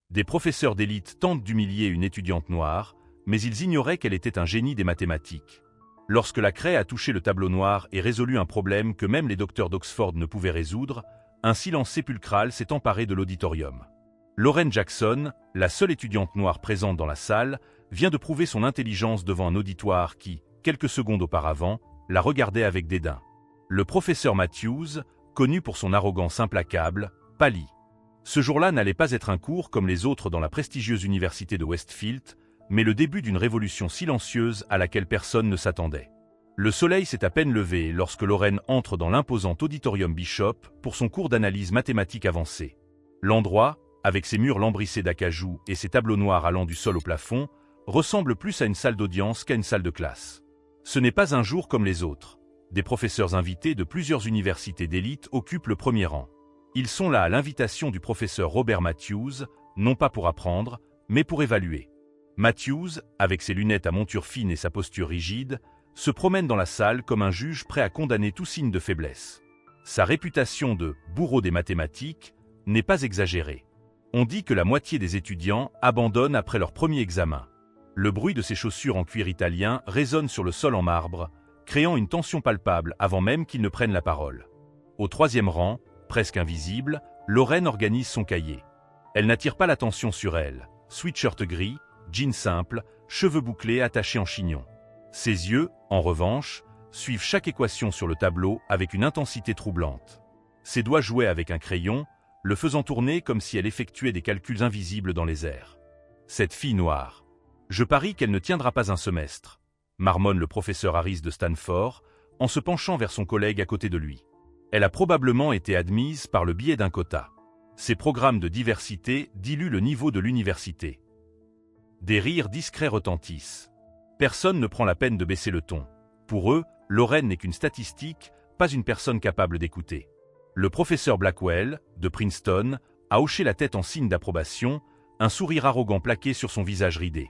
Des professeurs d'élite tentent d'humilier une étudiante noire, mais ils ignoraient qu'elle était un génie des mathématiques. Lorsque la craie a touché le tableau noir et résolu un problème que même les docteurs d'Oxford ne pouvaient résoudre, un silence sépulcral s'est emparé de l'auditorium. Lauren Jackson, la seule étudiante noire présente dans la salle, vient de prouver son intelligence devant un auditoire qui, quelques secondes auparavant, la regardait avec dédain. Le professeur Matthews, connu pour son arrogance implacable, pâlit. Ce jour-là n'allait pas être un cours comme les autres dans la prestigieuse université de Westfield, mais le début d'une révolution silencieuse à laquelle personne ne s'attendait. Le soleil s'est à peine levé lorsque Lauren entre dans l'imposant auditorium Bishop pour son cours d'analyse mathématique avancée. L'endroit, avec ses murs lambrissés d'acajou et ses tableaux noirs allant du sol au plafond, ressemble plus à une salle d'audience qu'à une salle de classe. Ce n'est pas un jour comme les autres. Des professeurs invités de plusieurs universités d'élite occupent le premier rang. Ils sont là à l'invitation du professeur Robert Matthews, non pas pour apprendre, mais pour évaluer. Matthews, avec ses lunettes à monture fine et sa posture rigide, se promène dans la salle comme un juge prêt à condamner tout signe de faiblesse. Sa réputation de « bourreau des mathématiques » n'est pas exagérée. On dit que la moitié des étudiants abandonnent après leur premier examen. Le bruit de ses chaussures en cuir italien résonne sur le sol en marbre, créant une tension palpable avant même qu'il ne prenne la parole. Au troisième rang, presque invisible, Lauren organise son cahier. Elle n'attire pas l'attention sur elle. Sweatshirt gris, jean simple, cheveux bouclés attachés en chignon. Ses yeux, en revanche, suivent chaque équation sur le tableau avec une intensité troublante. Ses doigts jouaient avec un crayon, le faisant tourner comme si elle effectuait des calculs invisibles dans les airs. Cette fille noire. Je parie qu'elle ne tiendra pas un semestre, marmonne le professeur Harris de Stanford, en se penchant vers son collègue à côté de lui. Elle a probablement été admise par le biais d'un quota. Ces programmes de diversité diluent le niveau de l'université. Des rires discrets retentissent. Personne ne prend la peine de baisser le ton. Pour eux, Lauren n'est qu'une statistique, pas une personne capable d'écouter. Le professeur Blackwell, de Princeton, a hoché la tête en signe d'approbation, un sourire arrogant plaqué sur son visage ridé.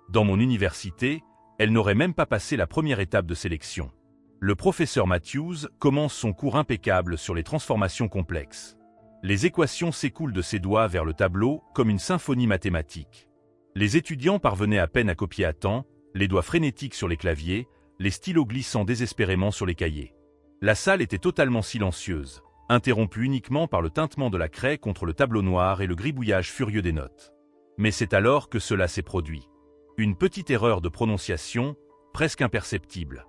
Dans mon université, elle n'aurait même pas passé la première étape de sélection. Le professeur Matthews commence son cours impeccable sur les transformations complexes. Les équations s'écoulent de ses doigts vers le tableau comme une symphonie mathématique. Les étudiants parvenaient à peine à copier à temps, les doigts frénétiques sur les claviers, les stylos glissant désespérément sur les cahiers. La salle était totalement silencieuse, interrompue uniquement par le tintement de la craie contre le tableau noir et le gribouillage furieux des notes. Mais c'est alors que cela s'est produit. Une petite erreur de prononciation, presque imperceptible.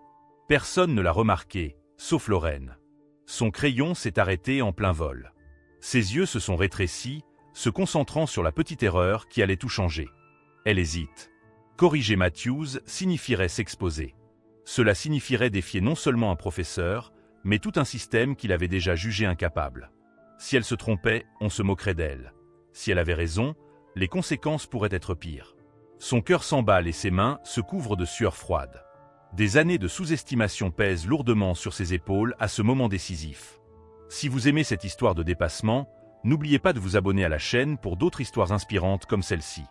Personne ne l'a remarqué, sauf Lauren. Son crayon s'est arrêté en plein vol. Ses yeux se sont rétrécis, se concentrant sur la petite erreur qui allait tout changer. Elle hésite. Corriger Matthews signifierait s'exposer. Cela signifierait défier non seulement un professeur, mais tout un système qu'il avait déjà jugé incapable. Si elle se trompait, on se moquerait d'elle. Si elle avait raison, les conséquences pourraient être pires. Son cœur s'emballe et ses mains se couvrent de sueur froide. Des années de sous-estimation pèsent lourdement sur ses épaules à ce moment décisif. Si vous aimez cette histoire de dépassement, n'oubliez pas de vous abonner à la chaîne pour d'autres histoires inspirantes comme celle-ci.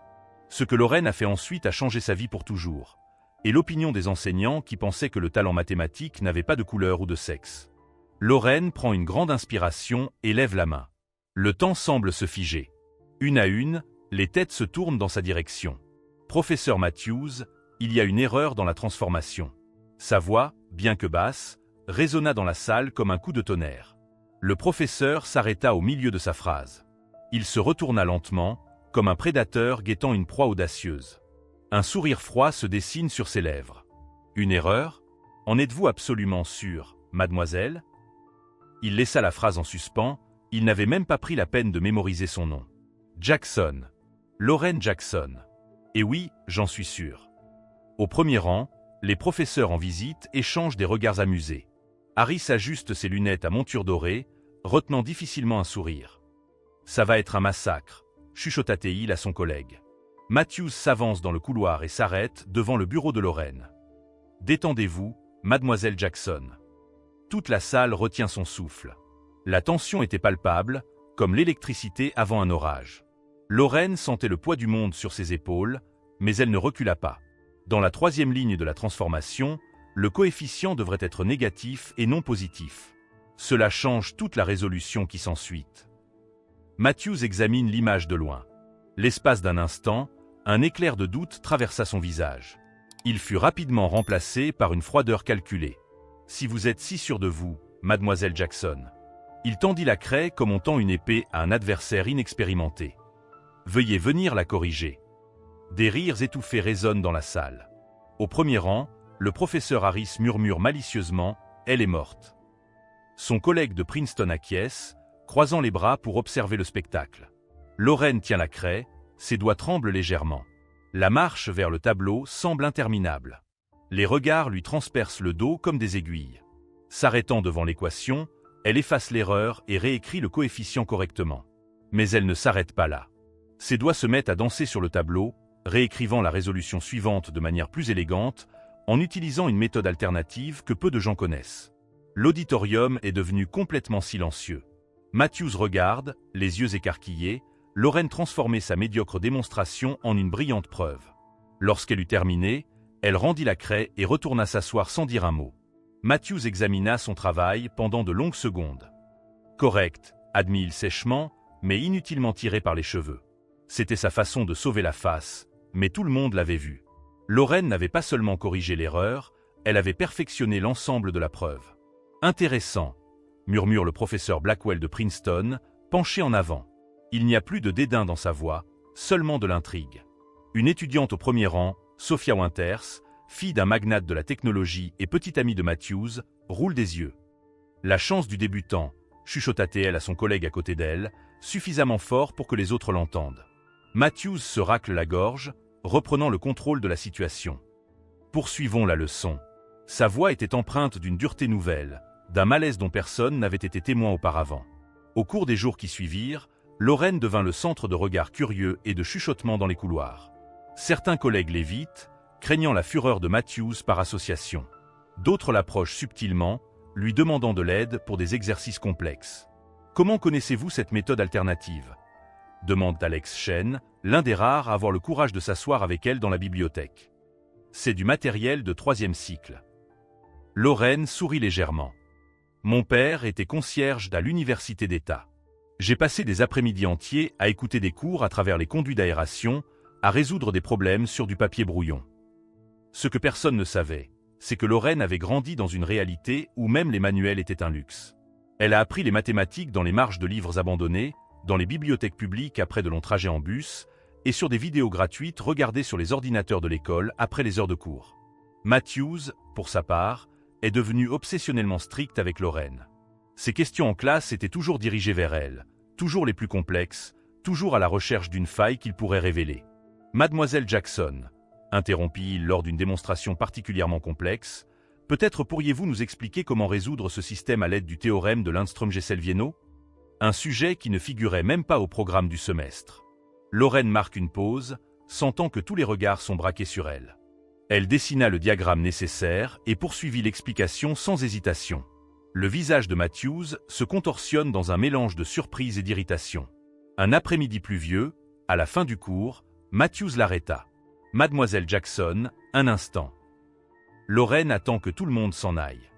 Ce que Lauren a fait ensuite a changé sa vie pour toujours. Et l'opinion des enseignants qui pensaient que le talent mathématique n'avait pas de couleur ou de sexe. Lauren prend une grande inspiration et lève la main. Le temps semble se figer. Une à une, les têtes se tournent dans sa direction. Professeur Matthews, il y a une erreur dans la transformation. Sa voix, bien que basse, résonna dans la salle comme un coup de tonnerre. Le professeur s'arrêta au milieu de sa phrase. Il se retourna lentement, comme un prédateur guettant une proie audacieuse. Un sourire froid se dessine sur ses lèvres. Une erreur? En êtes-vous absolument sûr, mademoiselle? Il laissa la phrase en suspens, il n'avait même pas pris la peine de mémoriser son nom. Jackson. Lauren Jackson. Et oui, j'en suis sûr. Au premier rang, les professeurs en visite échangent des regards amusés. Harris ajuste ses lunettes à monture dorée, retenant difficilement un sourire. Ça va être un massacre, chuchota-t-il à son collègue. Matthews s'avance dans le couloir et s'arrête devant le bureau de Lauren. Détendez-vous, mademoiselle Jackson. Toute la salle retient son souffle. La tension était palpable, comme l'électricité avant un orage. Lauren sentait le poids du monde sur ses épaules, mais elle ne recula pas. Dans la troisième ligne de la transformation, le coefficient devrait être négatif et non positif. Cela change toute la résolution qui s'ensuit. Matthews examine l'image de loin. L'espace d'un instant, un éclair de doute traversa son visage. Il fut rapidement remplacé par une froideur calculée. « Si vous êtes si sûre de vous, mademoiselle Jackson. » Il tendit la craie comme on tend une épée à un adversaire inexpérimenté. « Veuillez venir la corriger. » Des rires étouffés résonnent dans la salle. Au premier rang, le professeur Harris murmure malicieusement « Elle est morte ». Son collègue de Princeton acquiesce, croisant les bras pour observer le spectacle. Lorraine tient la craie, ses doigts tremblent légèrement. La marche vers le tableau semble interminable. Les regards lui transpercent le dos comme des aiguilles. S'arrêtant devant l'équation, elle efface l'erreur et réécrit le coefficient correctement. Mais elle ne s'arrête pas là. Ses doigts se mettent à danser sur le tableau, réécrivant la résolution suivante de manière plus élégante, en utilisant une méthode alternative que peu de gens connaissent. L'auditorium est devenu complètement silencieux. Matthews regarde, les yeux écarquillés, Lorraine transformait sa médiocre démonstration en une brillante preuve. Lorsqu'elle eut terminé, elle rendit la craie et retourna s'asseoir sans dire un mot. Matthews examina son travail pendant de longues secondes. « Correct », admit-il sèchement, mais inutilement tiré par les cheveux. C'était sa façon de sauver la face, mais tout le monde l'avait vu. Lorraine n'avait pas seulement corrigé l'erreur, elle avait perfectionné l'ensemble de la preuve. « Intéressant », murmure le professeur Blackwell de Princeton, penché en avant. Il n'y a plus de dédain dans sa voix, seulement de l'intrigue. Une étudiante au premier rang, Sophia Winters, fille d'un magnate de la technologie et petite amie de Matthews, roule des yeux. La chance du débutant, chuchota-t-elle à son collègue à côté d'elle, suffisamment fort pour que les autres l'entendent. Matthews se racle la gorge, reprenant le contrôle de la situation. Poursuivons la leçon. Sa voix était empreinte d'une dureté nouvelle, d'un malaise dont personne n'avait été témoin auparavant. Au cours des jours qui suivirent, Lorraine devint le centre de regards curieux et de chuchotements dans les couloirs. Certains collègues l'évitent, craignant la fureur de Matthews par association. D'autres l'approchent subtilement, lui demandant de l'aide pour des exercices complexes. « Comment connaissez-vous cette méthode alternative ?» demande Alex Shen, l'un des rares à avoir le courage de s'asseoir avec elle dans la bibliothèque. « C'est du matériel de 3e cycle. » Lorraine sourit légèrement. « Mon père était concierge à l'université d'État. J'ai passé des après-midi entiers à écouter des cours à travers les conduits d'aération, à résoudre des problèmes sur du papier brouillon. Ce que personne ne savait, c'est que Lorraine avait grandi dans une réalité où même les manuels étaient un luxe. Elle a appris les mathématiques dans les marges de livres abandonnés, dans les bibliothèques publiques après de longs trajets en bus, et sur des vidéos gratuites regardées sur les ordinateurs de l'école après les heures de cours. Matthews, pour sa part, est devenu obsessionnellement strict avec Lorraine. Ses questions en classe étaient toujours dirigées vers elle, toujours les plus complexes, toujours à la recherche d'une faille qu'il pourrait révéler. « Mademoiselle Jackson », interrompit-il lors d'une démonstration particulièrement complexe, « peut-être pourriez-vous nous expliquer comment résoudre ce système à l'aide du théorème de Lindström-Gesell-Vienno ?» Un sujet qui ne figurait même pas au programme du semestre. Lorraine marque une pause, sentant que tous les regards sont braqués sur elle. Elle dessina le diagramme nécessaire et poursuivit l'explication sans hésitation. Le visage de Matthews se contorsionne dans un mélange de surprise et d'irritation. Un après-midi pluvieux, à la fin du cours, Matthews l'arrêta. « Mademoiselle Jackson, un instant. » Lorraine attend que tout le monde s'en aille.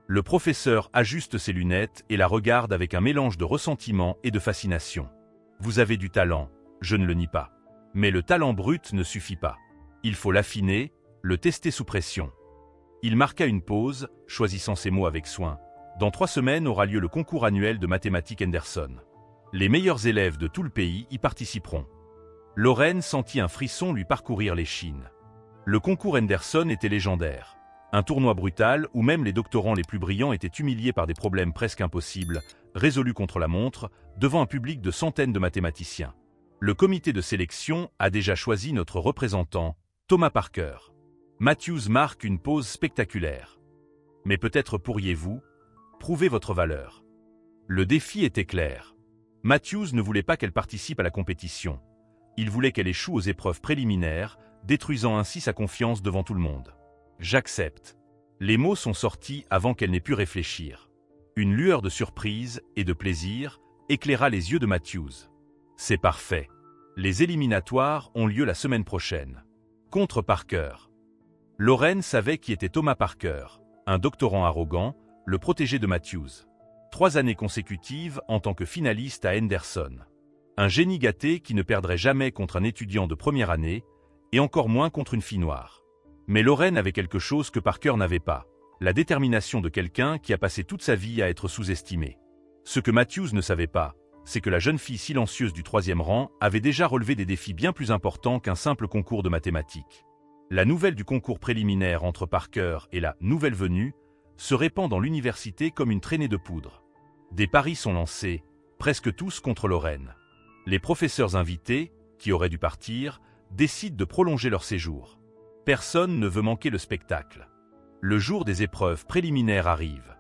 Le professeur ajuste ses lunettes et la regarde avec un mélange de ressentiment et de fascination. « Vous avez du talent, je ne le nie pas. Mais le talent brut ne suffit pas. Il faut l'affiner, le tester sous pression. » Il marqua une pause, choisissant ses mots avec soin. Dans 3 semaines aura lieu le concours annuel de mathématiques Henderson. Les meilleurs élèves de tout le pays y participeront. Lorraine sentit un frisson lui parcourir l'échine. Le concours Henderson était légendaire. Un tournoi brutal où même les doctorants les plus brillants étaient humiliés par des problèmes presque impossibles, résolus contre la montre, devant un public de centaines de mathématiciens. Le comité de sélection a déjà choisi notre représentant, Thomas Parker. Matthews marque une pause spectaculaire. Mais peut-être pourriez-vous prouver votre valeur. Le défi était clair. Matthews ne voulait pas qu'elle participe à la compétition. Il voulait qu'elle échoue aux épreuves préliminaires, détruisant ainsi sa confiance devant tout le monde. « J'accepte. » Les mots sont sortis avant qu'elle n'ait pu réfléchir. Une lueur de surprise et de plaisir éclaira les yeux de Matthews. « C'est parfait. Les éliminatoires ont lieu la semaine prochaine. » Contre Parker. Lorraine savait qui était Thomas Parker, un doctorant arrogant, le protégé de Matthews. 3 années consécutives en tant que finaliste à Henderson. Un génie gâté qui ne perdrait jamais contre un étudiant de première année, et encore moins contre une fille noire. Mais Lorraine avait quelque chose que Parker n'avait pas, la détermination de quelqu'un qui a passé toute sa vie à être sous-estimé. Ce que Matthews ne savait pas, c'est que la jeune fille silencieuse du 3e rang avait déjà relevé des défis bien plus importants qu'un simple concours de mathématiques. La nouvelle du concours préliminaire entre Parker et la nouvelle venue se répand dans l'université comme une traînée de poudre. Des paris sont lancés, presque tous contre Lorraine. Les professeurs invités, qui auraient dû partir, décident de prolonger leur séjour. Personne ne veut manquer le spectacle. Le jour des épreuves préliminaires arrive.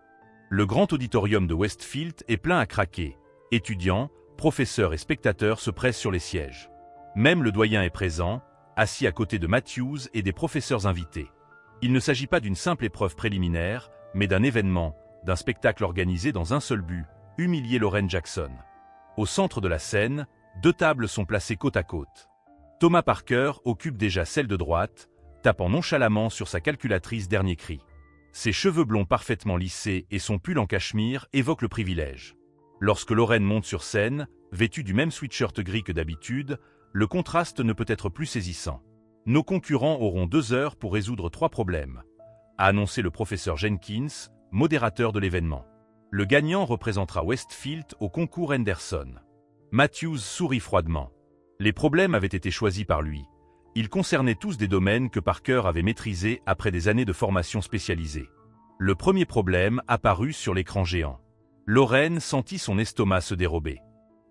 Le grand auditorium de Westfield est plein à craquer. Étudiants, professeurs et spectateurs se pressent sur les sièges. Même le doyen est présent, assis à côté de Matthews et des professeurs invités. Il ne s'agit pas d'une simple épreuve préliminaire, mais d'un événement, d'un spectacle organisé dans un seul but, humilier Lorraine Jackson. Au centre de la scène, 2 tables sont placées côte à côte. Thomas Parker occupe déjà celle de droite, tapant nonchalamment sur sa calculatrice dernier cri. Ses cheveux blonds parfaitement lissés et son pull en cachemire évoquent le privilège. Lorsque Lorraine monte sur scène, vêtue du même sweatshirt gris que d'habitude, le contraste ne peut être plus saisissant. Nos concurrents auront 2 heures pour résoudre 3 problèmes, a annoncé le professeur Jenkins, modérateur de l'événement. Le gagnant représentera Westfield au concours Henderson. Matthews sourit froidement. Les problèmes avaient été choisis par lui. Ils concernaient tous des domaines que Parker avait maîtrisés après des années de formation spécialisée. Le premier problème apparut sur l'écran géant. Lorraine sentit son estomac se dérober.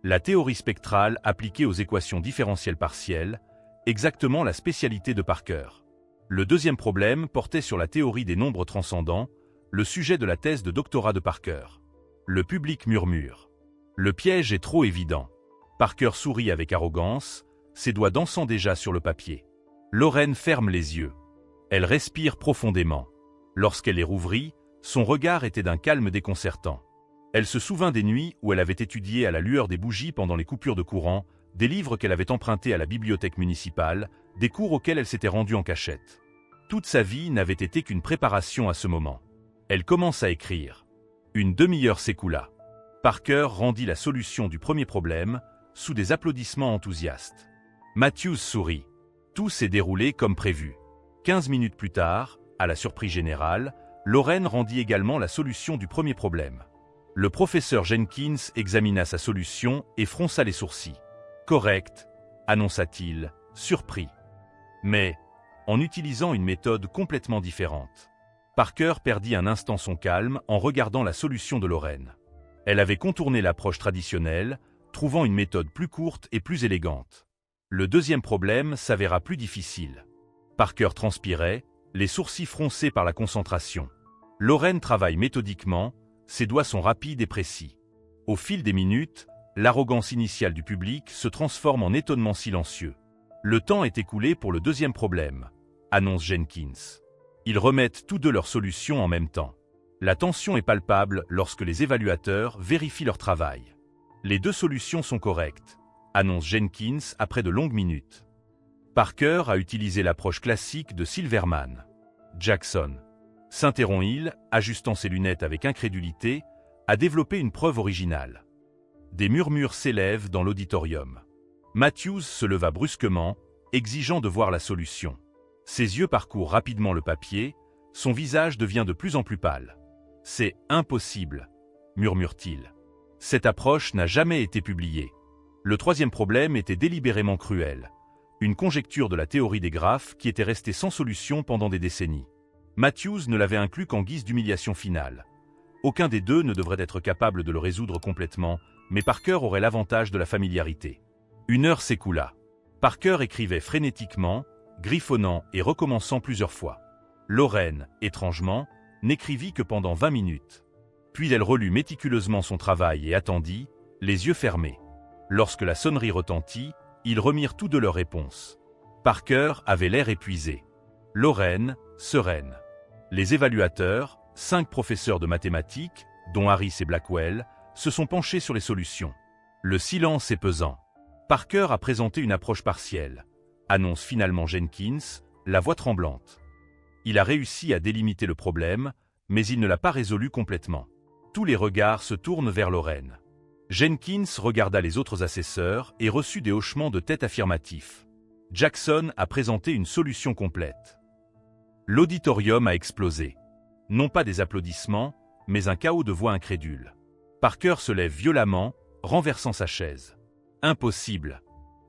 La théorie spectrale appliquée aux équations différentielles partielles, exactement la spécialité de Parker. Le deuxième problème portait sur la théorie des nombres transcendants, le sujet de la thèse de doctorat de Parker. Le public murmure. Le piège est trop évident. Parker sourit avec arrogance, ses doigts dansant déjà sur le papier. Lorraine ferme les yeux. Elle respire profondément. Lorsqu'elle les rouvrit, son regard était d'un calme déconcertant. Elle se souvint des nuits où elle avait étudié à la lueur des bougies pendant les coupures de courant, des livres qu'elle avait empruntés à la bibliothèque municipale, des cours auxquels elle s'était rendue en cachette. Toute sa vie n'avait été qu'une préparation à ce moment. Elle commence à écrire. Une demi-heure s'écoula. Parker rendit la solution du premier problème, sous des applaudissements enthousiastes. Matthews sourit. Tout s'est déroulé comme prévu. 15 minutes plus tard, à la surprise générale, Lorraine rendit également la solution du premier problème. Le professeur Jenkins examina sa solution et fronça les sourcils. « Correct », annonça-t-il, surpris. Mais, en utilisant une méthode complètement différente. Parker perdit un instant son calme en regardant la solution de Lorraine. Elle avait contourné l'approche traditionnelle, trouvant une méthode plus courte et plus élégante. Le deuxième problème s'avéra plus difficile. Parker transpirait, les sourcils froncés par la concentration. Lorraine travaille méthodiquement, ses doigts sont rapides et précis. Au fil des minutes, l'arrogance initiale du public se transforme en étonnement silencieux. Le temps est écoulé pour le deuxième problème, annonce Jenkins. Ils remettent tous deux leurs solutions en même temps. La tension est palpable lorsque les évaluateurs vérifient leur travail. Les 2 solutions sont correctes, annonce Jenkins après de longues minutes. Parker a utilisé l'approche classique de Silverman. Jackson, s'interrompt-il, ajustant ses lunettes avec incrédulité, a développé une preuve originale. Des murmures s'élèvent dans l'auditorium. Matthews se leva brusquement, exigeant de voir la solution. Ses yeux parcourent rapidement le papier, son visage devient de plus en plus pâle. « C'est impossible », murmure-t-il. Cette approche n'a jamais été publiée. Le troisième problème était délibérément cruel. Une conjecture de la théorie des graphes qui était restée sans solution pendant des décennies. Matthews ne l'avait inclus qu'en guise d'humiliation finale. Aucun des deux ne devrait être capable de le résoudre complètement, mais Parker aurait l'avantage de la familiarité. 1 heure s'écoula. Parker écrivait frénétiquement, griffonnant et recommençant plusieurs fois. Lorraine, étrangement, n'écrivit que pendant 20 minutes. Puis elle relut méticuleusement son travail et attendit, les yeux fermés. Lorsque la sonnerie retentit, ils remirent tous deux leurs réponses. Parker avait l'air épuisé. Lorraine, sereine. Les évaluateurs, 5 professeurs de mathématiques, dont Harris et Blackwell, se sont penchés sur les solutions. Le silence est pesant. Parker a présenté une approche partielle, annonce finalement Jenkins, la voix tremblante. Il a réussi à délimiter le problème, mais il ne l'a pas résolu complètement. Tous les regards se tournent vers Lorraine. Jenkins regarda les autres assesseurs et reçut des hochements de tête affirmatifs. Jackson a présenté une solution complète. L'auditorium a explosé. Non pas des applaudissements, mais un chaos de voix incrédules. Parker se lève violemment, renversant sa chaise. « Impossible.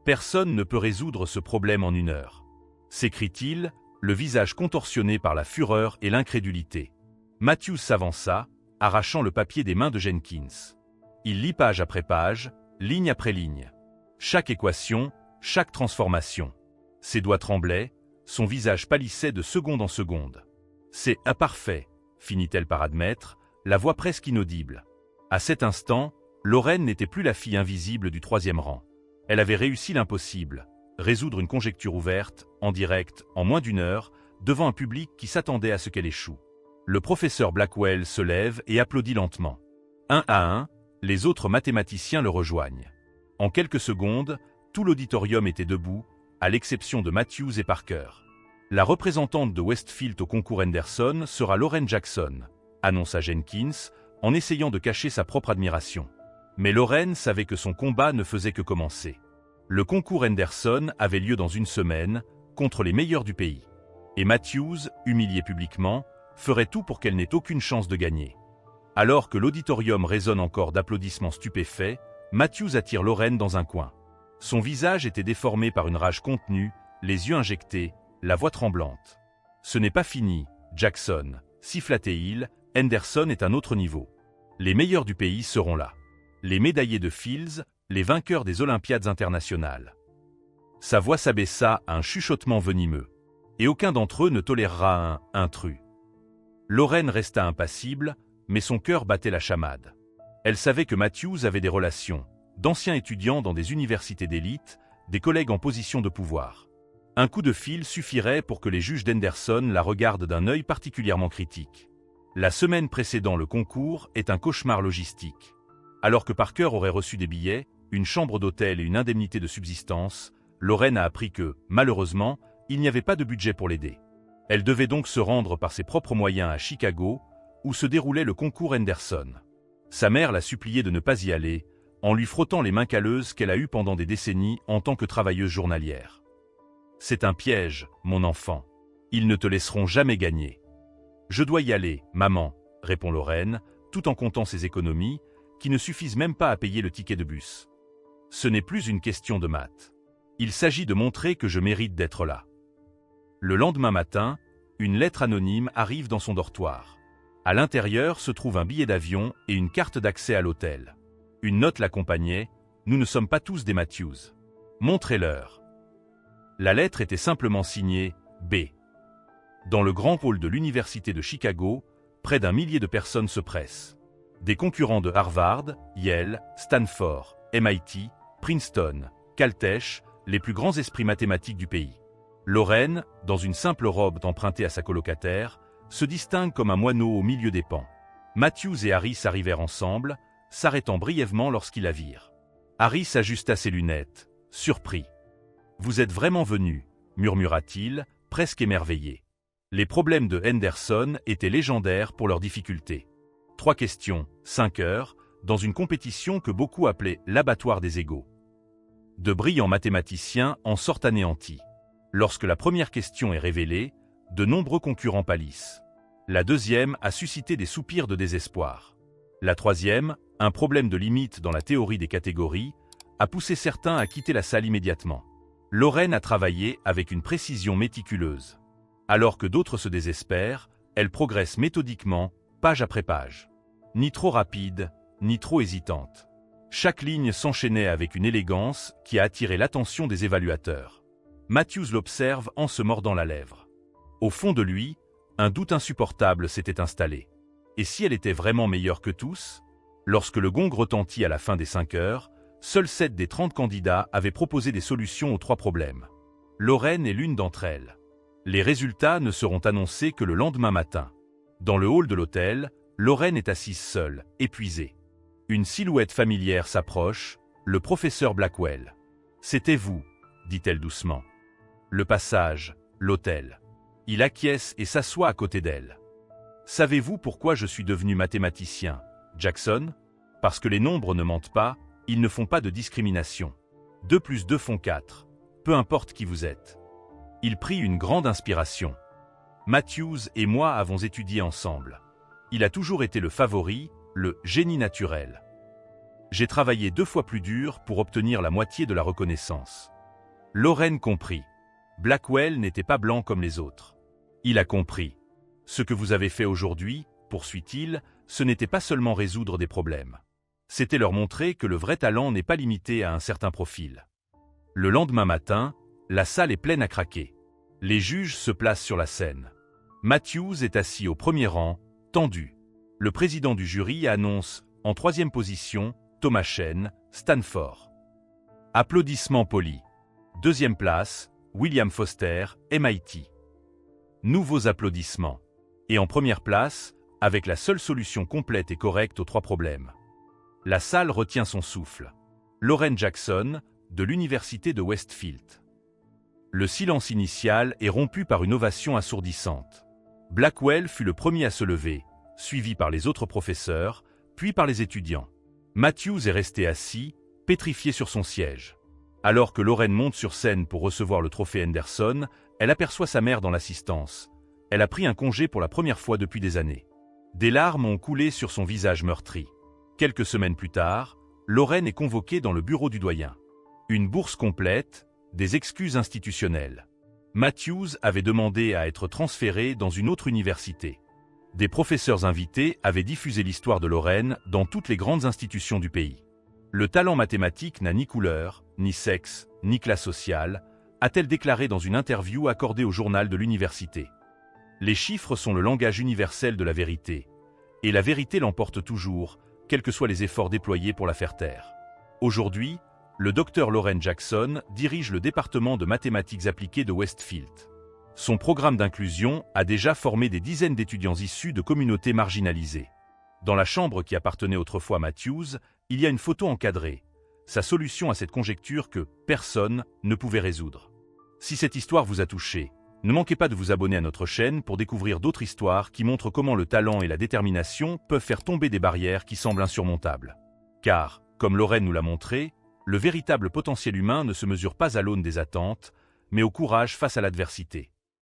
Personne ne peut résoudre ce problème en 1 heure. » s'écrie-t-il, le visage contorsionné par la fureur et l'incrédulité. Matthews s'avança, arrachant le papier des mains de Jenkins. Il lit page après page, ligne après ligne. Chaque équation, chaque transformation. Ses doigts tremblaient, son visage pâlissait de seconde en seconde. « C'est imparfait », finit-elle par admettre, la voix presque inaudible. À cet instant, Lorraine n'était plus la fille invisible du 3e rang. Elle avait réussi l'impossible, résoudre une conjecture ouverte, en direct, en moins d'1 heure, devant un public qui s'attendait à ce qu'elle échoue. Le professeur Blackwell se lève et applaudit lentement. 1 à 1, les autres mathématiciens le rejoignent. En quelques secondes, tout l'auditorium était debout, à l'exception de Matthews et Parker. La représentante de Westfield au concours Henderson sera Lauren Jackson, annonça Jenkins, en essayant de cacher sa propre admiration. Mais Lauren savait que son combat ne faisait que commencer. Le concours Henderson avait lieu dans 1 semaine, contre les meilleurs du pays. Et Matthews, humiliée publiquement, ferait tout pour qu'elle n'ait aucune chance de gagner. Alors que l'auditorium résonne encore d'applaudissements stupéfaits, Matthews attire Lauren dans un coin. Son visage était déformé par une rage contenue, les yeux injectés, la voix tremblante. « Ce n'est pas fini, Jackson, siffla-t-il, Henderson est un autre niveau. Les meilleurs du pays seront là. Les médaillés de Fields, les vainqueurs des Olympiades internationales. » Sa voix s'abaissa à un chuchotement venimeux. Et aucun d'entre eux ne tolérera un intrus. Lauren resta impassible, mais son cœur battait la chamade. Elle savait que Matthews avait des relations, d'anciens étudiants dans des universités d'élite, des collègues en position de pouvoir. Un coup de fil suffirait pour que les juges d'Henderson la regardent d'un œil particulièrement critique. La semaine précédant le concours est un cauchemar logistique. Alors que Parker aurait reçu des billets, une chambre d'hôtel et une indemnité de subsistance, Lauren a appris que, malheureusement, il n'y avait pas de budget pour l'aider. Elle devait donc se rendre par ses propres moyens à Chicago, où se déroulait le concours Henderson. Sa mère l'a suppliée de ne pas y aller, en lui frottant les mains calleuses qu'elle a eues pendant des décennies en tant que travailleuse journalière. « C'est un piège, mon enfant. Ils ne te laisseront jamais gagner. »« Je dois y aller, maman, » répond Lauren, tout en comptant ses économies, qui ne suffisent même pas à payer le ticket de bus. Ce n'est plus une question de maths. Il s'agit de montrer que je mérite d'être là. Le lendemain matin, une lettre anonyme arrive dans son dortoir. À l'intérieur se trouve un billet d'avion et une carte d'accès à l'hôtel. Une note l'accompagnait « Nous ne sommes pas tous des Matthews. Montrez-leur. » La lettre était simplement signée « B ». Dans le grand hall de l'université de Chicago, près d'1 millier de personnes se pressent. Des concurrents de Harvard, Yale, Stanford, MIT, Princeton, Caltech, les plus grands esprits mathématiques du pays. Lauren, dans une simple robe empruntée à sa colocataire, se distingue comme un moineau au milieu des pans. Matthews et Harris arrivèrent ensemble, s'arrêtant brièvement lorsqu'ils la virent. Harris ajusta ses lunettes, surpris. « Vous êtes vraiment venu » murmura-t-il, presque émerveillé. Les problèmes de Henderson étaient légendaires pour leurs difficultés. 3 questions, 5 heures, dans une compétition que beaucoup appelaient l'abattoir des égaux. De brillants mathématiciens en sortent anéantis. Lorsque la première question est révélée, de nombreux concurrents pâlissent. La deuxième a suscité des soupirs de désespoir. La troisième, un problème de limite dans la théorie des catégories, a poussé certains à quitter la salle immédiatement. Lauren a travaillé avec une précision méticuleuse. Alors que d'autres se désespèrent, elle progresse méthodiquement, page après page. Ni trop rapide, ni trop hésitante. Chaque ligne s'enchaînait avec une élégance qui a attiré l'attention des évaluateurs. Matthews l'observe en se mordant la lèvre. Au fond de lui, un doute insupportable s'était installé. Et si elle était vraiment meilleure que tous? Lorsque le gong retentit à la fin des 5 heures, seuls 7 des 30 candidats avaient proposé des solutions aux 3 problèmes. Lauren est l'une d'entre elles. Les résultats ne seront annoncés que le lendemain matin. Dans le hall de l'hôtel, Lauren est assise seule, épuisée. Une silhouette familière s'approche, le professeur Blackwell. « C'était vous », dit-elle doucement. Le passage, l'hôtel. Il acquiesce et s'assoit à côté d'elle. « Savez-vous pourquoi je suis devenu mathématicien, Jackson ?» Parce que les nombres ne mentent pas, ils ne font pas de discrimination. 2 plus 2 font 4. Peu importe qui vous êtes. Il prit une grande inspiration. Matthews et moi avons étudié ensemble. Il a toujours été le favori, le génie naturel. J'ai travaillé 2 fois plus dur pour obtenir la moitié de la reconnaissance. Loren comprit. Blackwell n'était pas blanc comme les autres. Il a compris. Ce que vous avez fait aujourd'hui, poursuit-il, ce n'était pas seulement résoudre des problèmes. C'était leur montrer que le vrai talent n'est pas limité à un certain profil. Le lendemain matin, la salle est pleine à craquer. Les juges se placent sur la scène. Matthews est assis au premier rang, tendu. Le président du jury annonce, en 3e position, Thomas Chen, Stanford. Applaudissements polis. 2e place, William Foster, MIT. Nouveaux applaudissements. Et en première place, avec la seule solution complète et correcte aux 3 problèmes. La salle retient son souffle. Loren Jackson, de l'université de Westfield. Le silence initial est rompu par une ovation assourdissante. Blackwell fut le premier à se lever, suivi par les autres professeurs, puis par les étudiants. Matthews est resté assis, pétrifié sur son siège. Alors que Loren monte sur scène pour recevoir le trophée Henderson, elle aperçoit sa mère dans l'assistance. Elle a pris un congé pour la première fois depuis des années. Des larmes ont coulé sur son visage meurtri. Quelques semaines plus tard, Loren est convoquée dans le bureau du doyen. Une bourse complète, des excuses institutionnelles. Matthews avait demandé à être transféré dans une autre université. Des professeurs invités avaient diffusé l'histoire de Loren dans toutes les grandes institutions du pays. Le talent mathématique n'a ni couleur, ni sexe, ni classe sociale, a-t-elle déclaré dans une interview accordée au journal de l'université. Les chiffres sont le langage universel de la vérité. Et la vérité l'emporte toujours, quels que soient les efforts déployés pour la faire taire. Aujourd'hui, le Dr Loren Jackson dirige le département de mathématiques appliquées de Westfield. Son programme d'inclusion a déjà formé des dizaines d'étudiants issus de communautés marginalisées. Dans la chambre qui appartenait autrefois à Matthews, il y a une photo encadrée, sa solution à cette conjecture que personne ne pouvait résoudre. Si cette histoire vous a touché, ne manquez pas de vous abonner à notre chaîne pour découvrir d'autres histoires qui montrent comment le talent et la détermination peuvent faire tomber des barrières qui semblent insurmontables. Car, comme Loren nous l'a montré, le véritable potentiel humain ne se mesure pas à l'aune des attentes, mais au courage face à l'adversité.